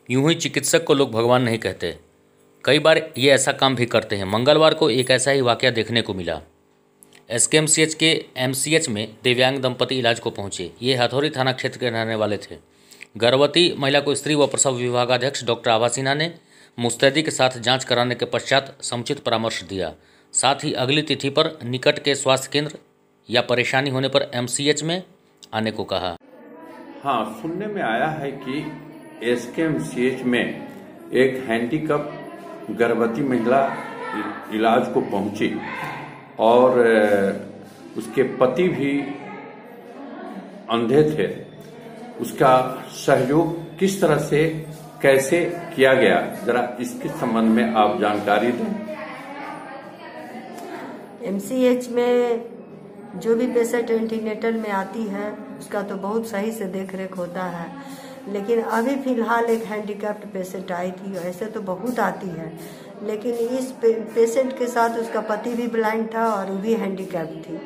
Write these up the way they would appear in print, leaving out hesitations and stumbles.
यूं ही चिकित्सक को लोग भगवान नहीं कहते, कई बार ये ऐसा काम भी करते हैं। मंगलवार को एक ऐसा ही वाकया देखने को मिला। एसकेएमसीएच के एमसीएच में दिव्यांग दंपति इलाज को पहुंचे। ये हथौड़ी थाना क्षेत्र के रहने वाले थे। गर्भवती महिला को स्त्री व प्रसव विभागाध्यक्ष डॉक्टर आभा सिन्हा ने मुस्तैदी के साथ जांच कराने के पश्चात समुचित परामर्श दिया। साथ ही अगली तिथि पर निकट के स्वास्थ्य केंद्र या परेशानी होने पर एमसीएच में आने को कहा। हाँ, सुनने में आया है कि एसकेएमसीएच में एक हैंडीकैप गर्भवती महिला इलाज को पहुंची और उसके पति भी अंधे थे। उसका सहयोग किस तरह से कैसे किया गया, जरा इसके संबंध में आप जानकारी दें। एमसीएच में जो भी पेशेंट एंटीनेटल में आती है उसका तो बहुत सही से देख रेख होता है, लेकिन अभी फिलहाल एक हैंडीकैप्ड पेशेंट आई थी। ऐसे तो बहुत आती है, लेकिन इस पेशेंट के साथ उसका पति भी ब्लाइंड था और वो भी हैंडीकैप्ड थी।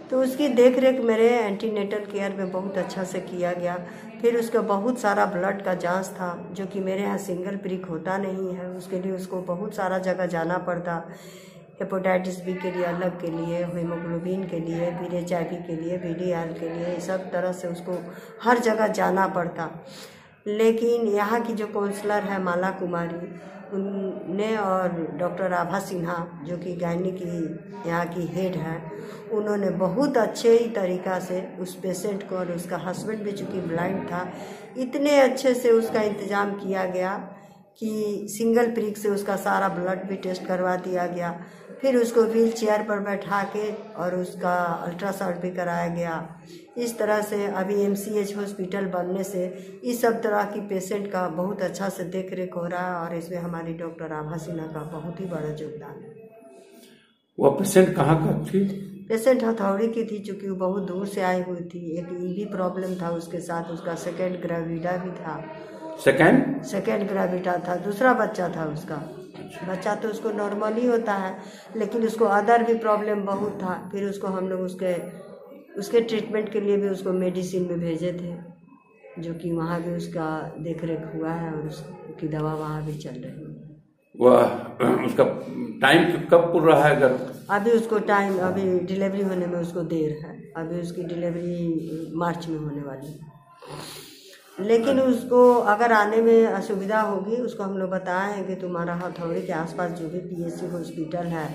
तो उसकी देख रेख मेरे एंटीनेटल केयर में बहुत अच्छा से किया गया। फिर उसका बहुत सारा ब्लड का जांच था, जो कि मेरे यहाँ सिंगल प्रिक होता नहीं है। उसके लिए उसको बहुत सारा जगह जाना पड़ता। हेपेटाइटिस बी के लिए अलग के लिए, हीमोग्लोबिन के लिए, VHIV के लिए, VDR के लिए, सब तरह से उसको हर जगह जाना पड़ता। लेकिन यहाँ की जो काउंसलर है माला कुमारी, उनने और डॉक्टर आभा सिन्हा जो कि गायनी की यहाँ की हेड है, उन्होंने बहुत अच्छे ही तरीक़ा से उस पेशेंट को, और उसका हस्बैंड भी चूँकि ब्लाइंड था, इतने अच्छे से उसका इंतज़ाम किया गया कि सिंगल प्रिक से उसका सारा ब्लड भी टेस्ट करवा दिया गया। फिर उसको व्हील चेयर पर बैठा के और उसका अल्ट्रासाउंड भी कराया गया। इस तरह से अभी एमसीएच हॉस्पिटल बनने से इस सब तरह की पेशेंट का बहुत अच्छा से देख रेख हो रहा है, और इसमें हमारी डॉक्टर आभा सिन्हा का बहुत ही बड़ा योगदान है। वह पेशेंट कहाँ का थी? पेशेंट हथौड़ी की थी, चूँकि वो बहुत दूर से आई हुई थी। एक ईवी प्रॉब्लम था उसके साथ, उसका सेकेंड ग्रेविडा भी था। सेकेंड ग्रेविडा था, दूसरा बच्चा था उसका। बच्चा तो उसको नॉर्मली होता है, लेकिन उसको अदर भी प्रॉब्लम बहुत था। फिर उसको हम लोग उसके ट्रीटमेंट के लिए भी उसको मेडिसिन में भेजे थे, जो कि वहाँ भी उसका देख रेख हुआ है और उसकी दवा वहाँ भी चल रही है। वह उसका टाइम कब पूरा है? अगर अभी उसको टाइम, अभी डिलीवरी होने में उसको देर है। अभी उसकी डिलीवरी मार्च में होने वाली है। लेकिन उसको अगर आने में असुविधा होगी, उसको हम लोग बताए हैं कि तुम्हारा हथौड़ी के आसपास जो भी पीएचसी हॉस्पिटल है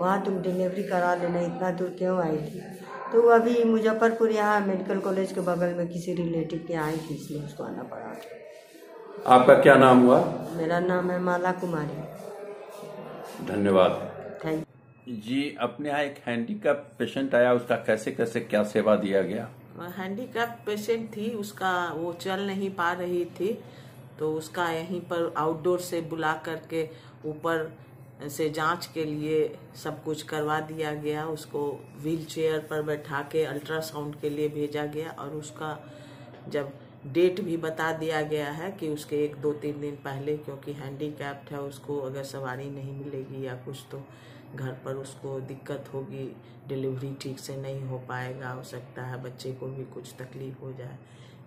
वहाँ तुम डिलीवरी करा लेना, इतना दूर क्यों आई थी। तो वो अभी मुजफ्फरपुर यहाँ मेडिकल कॉलेज के बगल में किसी रिलेटिव के आई थी, इसलिए उसको आना पड़ा। आपका क्या नाम हुआ? मेरा नाम है माला कुमारी। धन्यवाद। थैंक जी, अपने यहाँ एक हैंडीकैप पेशेंट आया, उसका कैसे कैसे क्या सेवा दिया गया? हैंडीकैप पेशेंट थी, उसका वो चल नहीं पा रही थी, तो उसका यहीं पर आउटडोर से बुला करके ऊपर से जांच के लिए सब कुछ करवा दिया गया। उसको व्हील चेयर पर बैठा के अल्ट्रासाउंड के लिए भेजा गया, और उसका जब डेट भी बता दिया गया है कि उसके 1-2-3 दिन पहले, क्योंकि हैंडीकैप्ड है, उसको अगर सवारी नहीं मिलेगी या कुछ तो घर पर उसको दिक्कत होगी, डिलीवरी ठीक से नहीं हो पाएगा, हो सकता है बच्चे को भी कुछ तकलीफ हो जाए।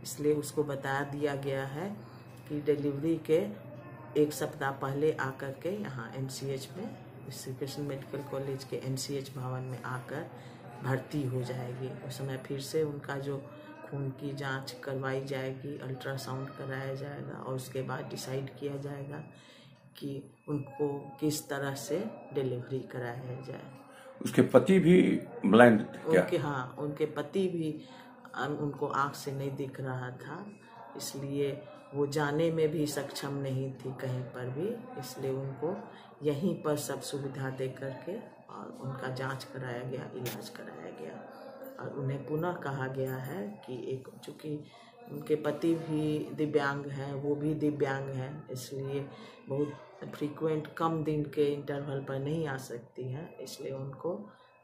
इसलिए उसको बता दिया गया है कि डिलीवरी के 1 सप्ताह पहले आकर के यहाँ एमसीएच में, श्री कृष्ण मेडिकल कॉलेज के एमसीएच भवन में आकर भर्ती हो जाएगी। उस समय फिर से उनका जो खून की जांच करवाई जाएगी, अल्ट्रासाउंड कराया जाएगा, और उसके बाद डिसाइड किया जाएगा कि उनको किस तरह से डिलीवरी कराया जाए। उसके पति भी ब्लाइंड क्या? हाँ, उनके पति भी, उनको आँख से नहीं दिख रहा था, इसलिए वो जाने में भी सक्षम नहीं थी कहीं पर भी। इसलिए उनको यहीं पर सब सुविधा दे करके और उनका जांच कराया गया, इलाज कराया गया, और उन्हें पुनः कहा गया है कि चूँकि उनके पति भी दिव्यांग हैं, वो भी दिव्यांग हैं, इसलिए बहुत फ्रीक्वेंट कम दिन के इंटरवल पर नहीं आ सकती हैं। इसलिए उनको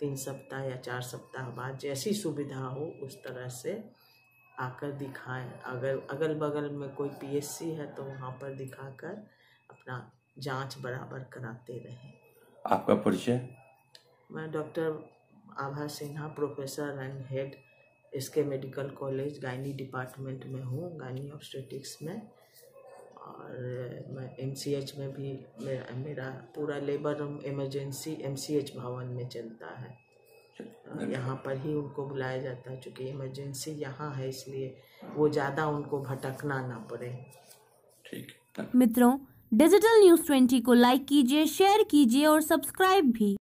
3 सप्ताह या 4 सप्ताह बाद जैसी सुविधा हो उस तरह से आकर दिखाएं। अगर अगल बगल में कोई पीएचसी है तो वहाँ पर दिखाकर अपना जांच बराबर कराते रहें। आपका परिचय? मैं doctor Abha Sinha, professor and head SK medical college gynae department में हूँ, गायनी ऑब्स्टेटिक्स में। और मैं MCH में भी मेरा पूरा लेबर रूम इमरजेंसी MCH भवन में चलता है। यहाँ पर ही उनको बुलाया जाता है, क्योंकि इमरजेंसी यहाँ है, इसलिए वो ज़्यादा उनको भटकना ना पड़े। ठीक। मित्रों, डिजिटल न्यूज़ 20 को लाइक कीजिए, शेयर कीजिए और सब्सक्राइब भी।